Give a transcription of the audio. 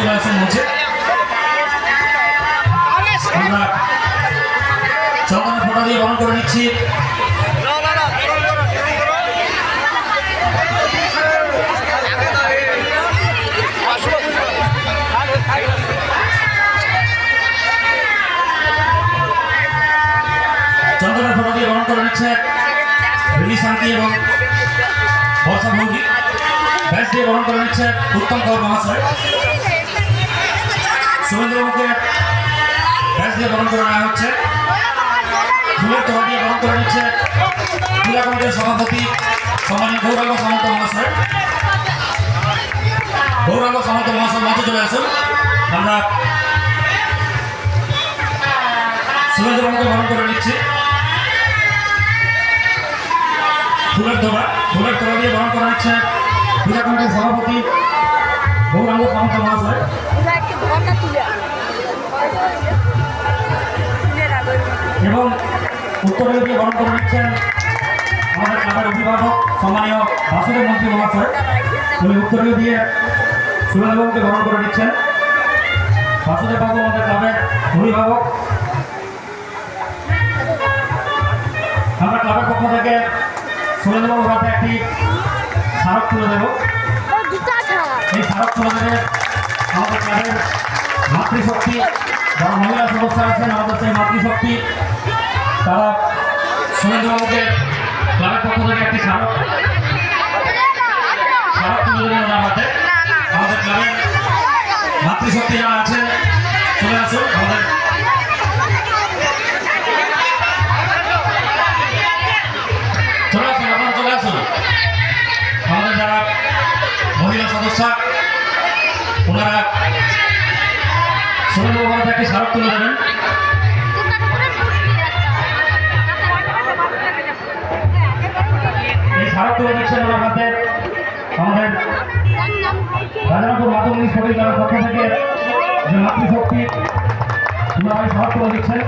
চলে আসুন মঞ্চে। আমরা চন্দনের ফোঁটা দিয়ে বরণ করে নিচ্ছি চন্দনের ফোঁটা দিয়ে বরণ করে নিচ্ছে রিলি শান্তি এবং বর্ষা ভঙ্গি। ব্যাস দিয়ে বরণ করে নিচ্ছে উত্তম কর মহাশয়। সুরেন্দ্রবাবুকে ব্যাস দিয়ে বরণ করে নেওয়া হচ্ছে। ফুলের তোড়া দিয়ে বরণ করে নিচ্ছে ক্রীড়া কমিটির সভাপতি সম্মানীয় গৌরাঙ্গ সামন্ত মহাশয়। গৌরাঙ্গ সামন্ত মহাশয় মঞ্চে চলে আসুন। আমরা সুরেন্দ্রবাবুকে বরণ করে নিচ্ছি ফুলের তোড়া দিয়ে বরণ করে নিচ্ছে ক্রীড়া কমিটির সভাপতি গৌরাঙ্গ সামন্ত মহাশয়। এবং উত্তরীয় দিয়ে বরণ করে নিচ্ছেন আমাদের ক্লাবের অভিভাবক সম্মানীয় বাসুদেব মন্ত্রী মহাশয়। উনি উত্তরীয় দিয়ে সুরেন্দ্রবাবুকে বরণ করে নিচ্ছেন। বাসুদেব বাবু আমাদের ক্লাবের অভিভাবক। আমরা ক্লাবের পক্ষ থেকে সুরেন্দ্রবাবুর হাতে একটি স্মারক তুলে দেব। এই স্মারক তুলে দেবে আমাদের ক্লাবের মাতৃশক্তি যারা মহিলা সদস্য আছেন, আমাদের সেই মাতৃশক্তি তারা সুরেন্দ্রবাবুকে ক্লাবের পক্ষ থেকে একটি স্মারক তুলে দেবেন ওনার হাতে। আমাদের ক্লাবের মাতৃশক্তি যারা আছেন চলে আসুন। আমাদের আপনারা চলে আসুন। আমাদের যারা মহিলা সদস্য ওনারা সুরেন্দ্রবাবুর হাতে একটি স্মারক তুলে দেবেন। এই স্মারক তুলে দিচ্ছেন ওনার হাতে আমাদের রাজারামপুর মাধ্যমিক স্কুলের পক্ষ থেকে যে মাতৃশক্তি ওনারা স্মারক তুলে দিচ্ছেন।